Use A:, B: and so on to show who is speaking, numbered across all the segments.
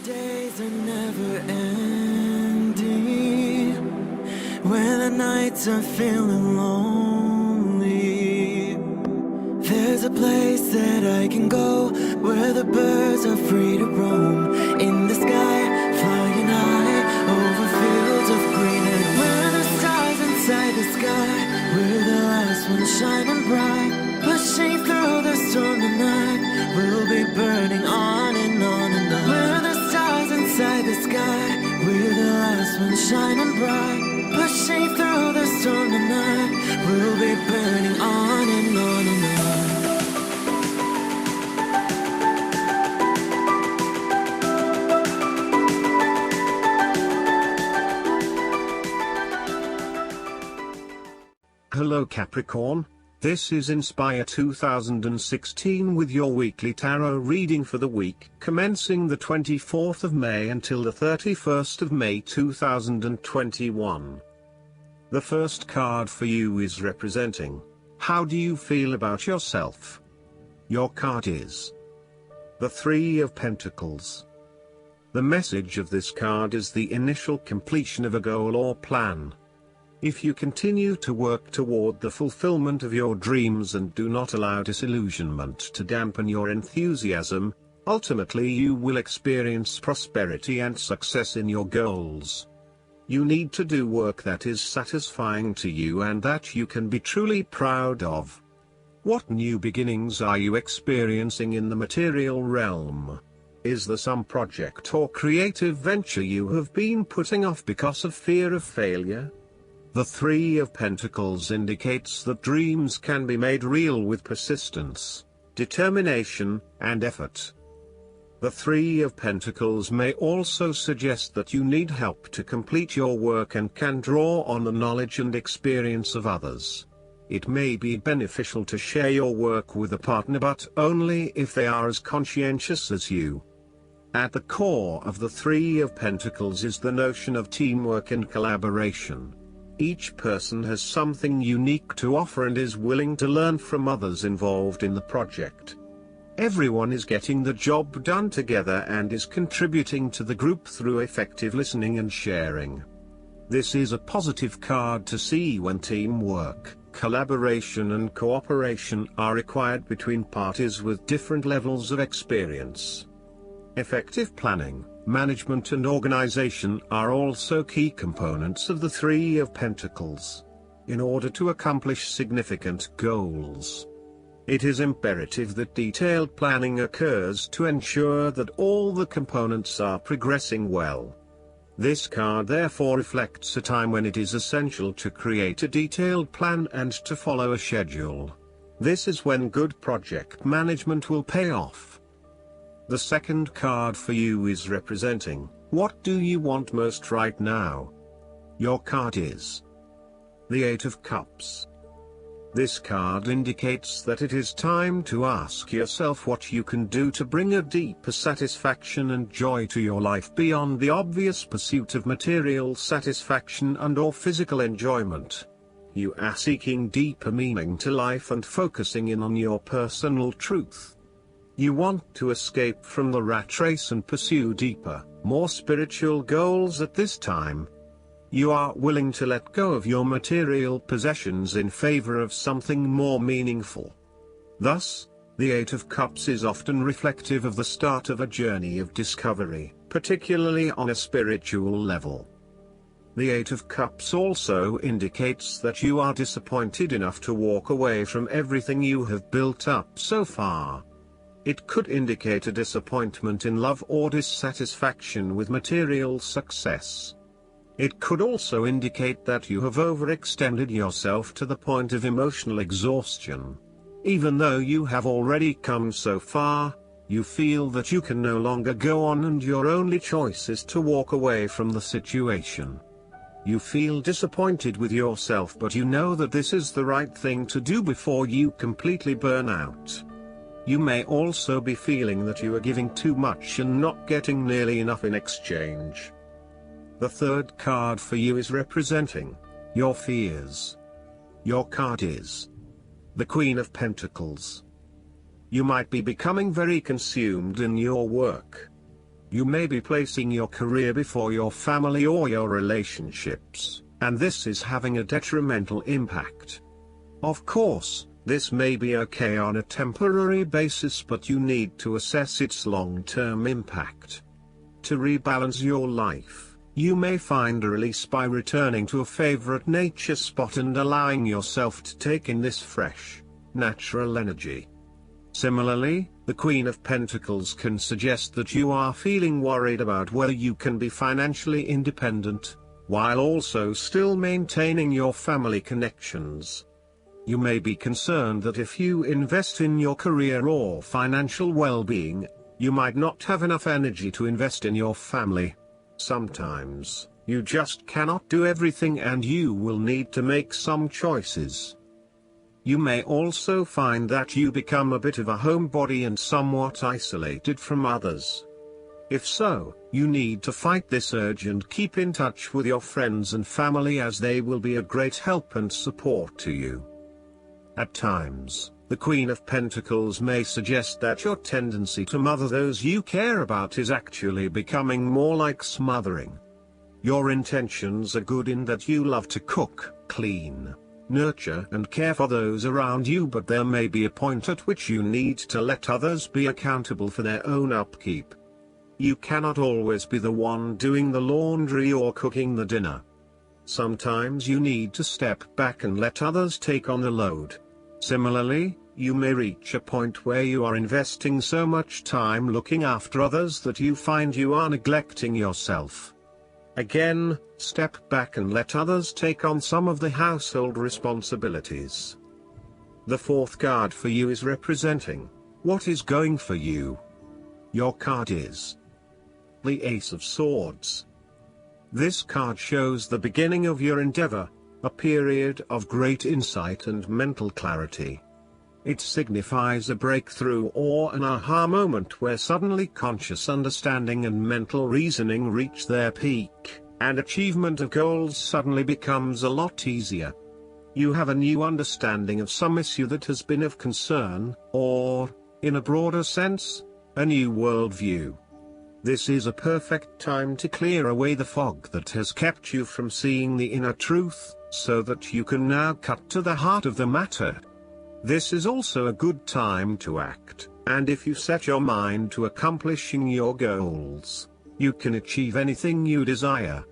A: days are never ending, when the nights are feeling lonely. There's a place that I can go, where the birds are free to roam, in the sky, flying high, over fields of green. And where the stars inside the sky, we're the last ones shining bright, pushing through the storm tonight. We'll be burning on and on and on. We're the stars inside the sky, we're the last ones shining bright, pushing through the storm tonight. We'll be burning on and on and on.
B: Hello Capricorn, this is Inspire 2016 with your weekly tarot reading for the week commencing the 24th of May until the 31st of May 2021. The first card for you is representing, how do you feel about yourself? Your card is the Three of Pentacles. The message of this card is the initial completion of a goal or plan. If you continue to work toward the fulfillment of your dreams and do not allow disillusionment to dampen your enthusiasm, ultimately you will experience prosperity and success in your goals. You need to do work that is satisfying to you and that you can be truly proud of. What new beginnings are you experiencing in the material realm? Is there some project or creative venture you have been putting off because of fear of failure? The Three of Pentacles indicates that dreams can be made real with persistence, determination, and effort. The Three of Pentacles may also suggest that you need help to complete your work and can draw on the knowledge and experience of others. It may be beneficial to share your work with a partner, but only if they are as conscientious as you. At the core of the Three of Pentacles is the notion of teamwork and collaboration. Each person has something unique to offer and is willing to learn from others involved in the project. Everyone is getting the job done together and is contributing to the group through effective listening and sharing. This is a positive card to see when teamwork, collaboration and cooperation are required between parties with different levels of experience. Effective planning, management and organization are also key components of the Three of Pentacles. In order to accomplish significant goals, it is imperative that detailed planning occurs to ensure that all the components are progressing well. This card therefore reflects a time when it is essential to create a detailed plan and to follow a schedule. This is when good project management will pay off. The second card for you is representing, what do you want most right now? Your card is the Eight of Cups. This card indicates that it is time to ask yourself what you can do to bring a deeper satisfaction and joy to your life beyond the obvious pursuit of material satisfaction and/or physical enjoyment. You are seeking deeper meaning to life and focusing in on your personal truth. You want to escape from the rat race and pursue deeper, more spiritual goals at this time. You are willing to let go of your material possessions in favor of something more meaningful. Thus, the Eight of Cups is often reflective of the start of a journey of discovery, particularly on a spiritual level. The Eight of Cups also indicates that you are disappointed enough to walk away from everything you have built up so far. It could indicate a disappointment in love or dissatisfaction with material success. It could also indicate that you have overextended yourself to the point of emotional exhaustion. Even though you have already come so far, you feel that you can no longer go on and your only choice is to walk away from the situation. You feel disappointed with yourself, but you know that this is the right thing to do before you completely burn out. You may also be feeling that you are giving too much and not getting nearly enough in exchange. The third card for you is representing your fears. Your card is the Queen of Pentacles. You might be becoming very consumed in your work. You may be placing your career before your family or your relationships, and this is having a detrimental impact. Of course, this may be okay on a temporary basis, but you need to assess its long-term impact. To rebalance your life, you may find a release by returning to a favorite nature spot and allowing yourself to take in this fresh, natural energy. Similarly, the Queen of Pentacles can suggest that you are feeling worried about whether you can be financially independent, while also still maintaining your family connections. You may be concerned that if you invest in your career or financial well-being, you might not have enough energy to invest in your family. Sometimes, you just cannot do everything and you will need to make some choices. You may also find that you become a bit of a homebody and somewhat isolated from others. If so, you need to fight this urge and keep in touch with your friends and family, as they will be a great help and support to you. At times, the Queen of Pentacles may suggest that your tendency to mother those you care about is actually becoming more like smothering. Your intentions are good in that you love to cook, clean, nurture and care for those around you, but there may be a point at which you need to let others be accountable for their own upkeep. You cannot always be the one doing the laundry or cooking the dinner. Sometimes you need to step back and let others take on the load. Similarly, you may reach a point where you are investing so much time looking after others that you find you are neglecting yourself. Again, step back and let others take on some of the household responsibilities. The fourth card for you is representing what is going for you. Your card is the Ace of Swords. This card shows the beginning of your endeavor, a period of great insight and mental clarity. It signifies a breakthrough or an aha moment where suddenly conscious understanding and mental reasoning reach their peak, and achievement of goals suddenly becomes a lot easier. You have a new understanding of some issue that has been of concern, or, in a broader sense, a new worldview. This is a perfect time to clear away the fog that has kept you from seeing the inner truth, so that you can now cut to the heart of the matter. This is also a good time to act, and if you set your mind to accomplishing your goals, you can achieve anything you desire.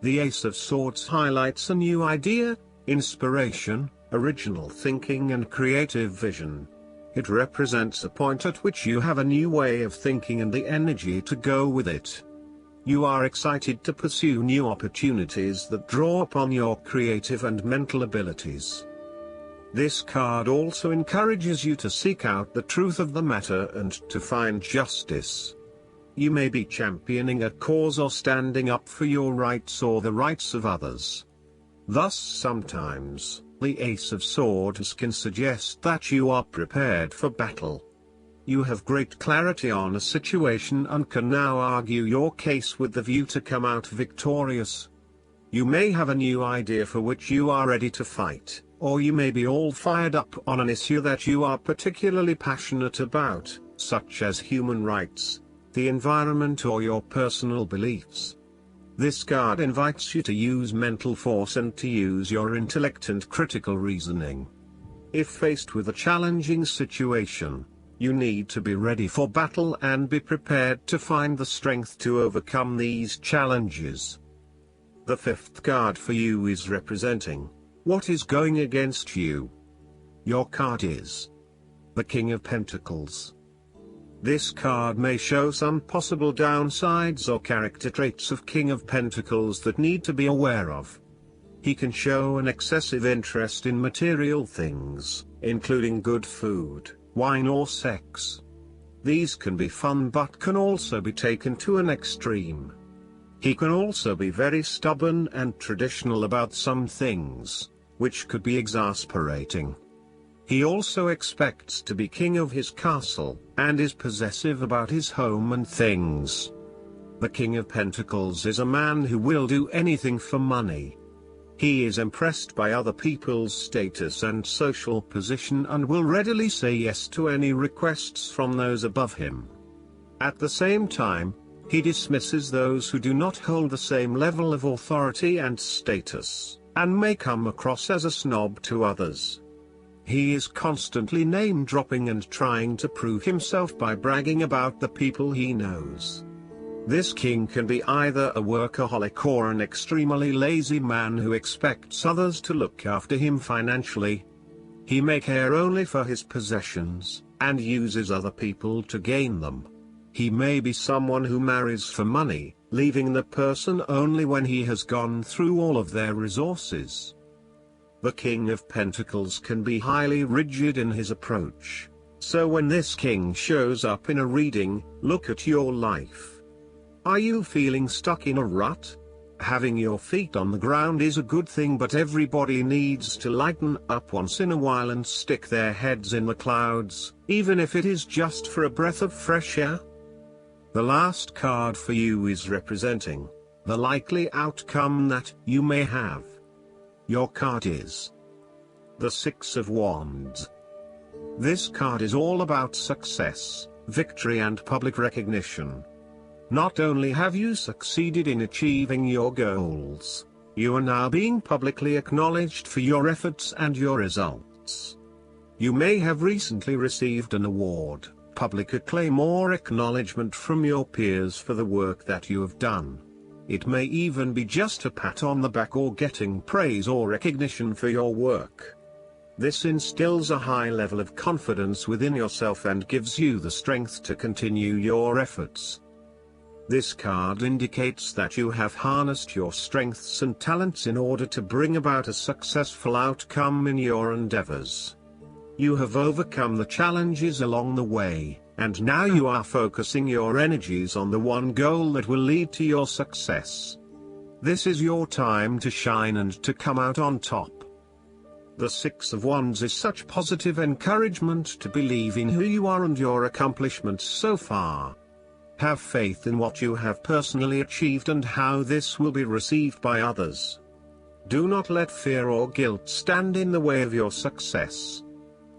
B: The Ace of Swords highlights a new idea, inspiration, original thinking and creative vision. It represents a point at which you have a new way of thinking and the energy to go with it. You are excited to pursue new opportunities that draw upon your creative and mental abilities. This card also encourages you to seek out the truth of the matter and to find justice. You may be championing a cause or standing up for your rights or the rights of others. Thus, sometimes, the Ace of Swords can suggest that you are prepared for battle. You have great clarity on a situation and can now argue your case with the view to come out victorious. You may have a new idea for which you are ready to fight, or you may be all fired up on an issue that you are particularly passionate about, such as human rights, the environment or your personal beliefs. This card invites you to use mental force and to use your intellect and critical reasoning. If faced with a challenging situation, you need to be ready for battle and be prepared to find the strength to overcome these challenges. The fifth card for you is representing what is going against you. Your card is the King of Pentacles. This card may show some possible downsides or character traits of King of Pentacles that need to be aware of. He can show an excessive interest in material things, including good food, wine or sex. These can be fun but can also be taken to an extreme. He can also be very stubborn and traditional about some things, which could be exasperating. He also expects to be king of his castle, and is possessive about his home and things. The King of Pentacles is a man who will do anything for money. He is impressed by other people's status and social position and will readily say yes to any requests from those above him. At the same time, He dismisses those who do not hold the same level of authority and status, and may come across as a snob to others. He is constantly name-dropping and trying to prove himself by bragging about the people he knows. This king can be either a workaholic or an extremely lazy man who expects others to look after him financially. He may care only for his possessions, and uses other people to gain them. He may be someone who marries for money, leaving the person only when he has gone through all of their resources. The King of Pentacles can be highly rigid in his approach. So when this king shows up in a reading, look at your life. Are you feeling stuck in a rut? Having your feet on the ground is a good thing, but everybody needs to lighten up once in a while and stick their heads in the clouds, even if it is just for a breath of fresh air. The last card for you is representing the likely outcome that you may have. Your card is the Six of Wands. This card is all about success, victory and public recognition. Not only have you succeeded in achieving your goals, you are now being publicly acknowledged for your efforts and your results. You may have recently received an award, public acclaim or acknowledgement from your peers for the work that you have done. It may even be just a pat on the back or getting praise or recognition for your work. This instills a high level of confidence within yourself and gives you the strength to continue your efforts. This card indicates that you have harnessed your strengths and talents in order to bring about a successful outcome in your endeavors. You have overcome the challenges along the way, and now you are focusing your energies on the one goal that will lead to your success. This is your time to shine and to come out on top. The Six of Wands is such positive encouragement to believe in who you are and your accomplishments so far. Have faith in what you have personally achieved and how this will be received by others. Do not let fear or guilt stand in the way of your success.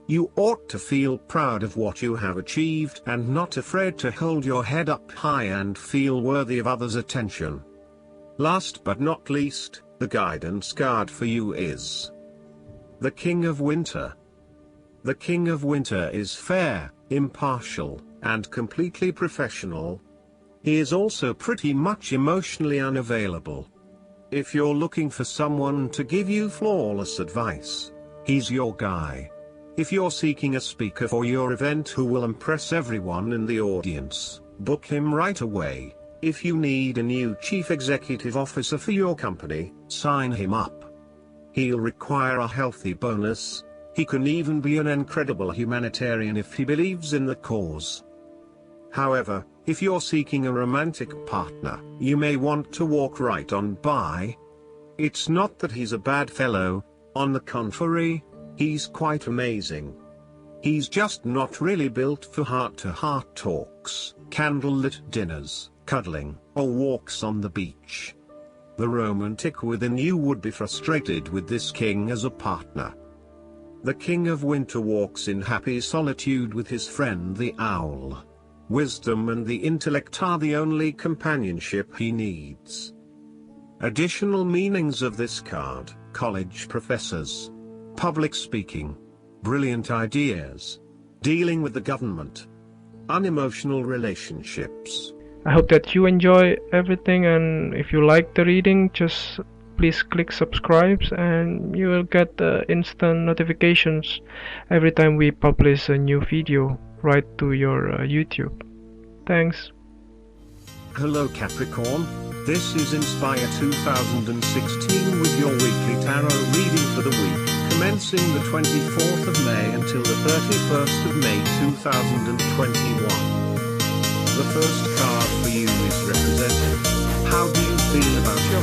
B: You ought to feel proud of what you have achieved and not afraid to hold your head up high and feel worthy of others' attention. Last but not least, the guidance card for you is the King of Winter. The King of Winter is fair, impartial, and completely professional. He is also pretty much emotionally unavailable. If you're looking for someone to give you flawless advice, he's your guy. If you're seeking a speaker for your event who will impress everyone in the audience, book him right away. If you need a new chief executive officer for your company, sign him up. He'll require a healthy bonus. He can even be an incredible humanitarian if he believes in the cause. However, if you're seeking a romantic partner, you may want to walk right on by. It's not that he's a bad fellow, on the contrary, he's quite amazing. He's just not really built for heart-to-heart talks, candlelit dinners, cuddling, or walks on the beach. The romantic within you would be frustrated with this king as a partner. The King of Winter walks in happy solitude with his friend the owl. Wisdom and the intellect are the only companionship he needs. Additional meanings of this card: college professors, public speaking, brilliant ideas, dealing with the government, unemotional relationships.
C: I hope that you enjoy everything, and if you like the reading, just please click subscribe and you will get the instant notifications every time we publish a new video right to your YouTube. Thanks.
B: Hello Capricorn, this is Inspire 2016 with your weekly tarot reading for the week, commencing the 24th of May until the 31st of May 2021. The first card for you is representing how do you feel about yourself?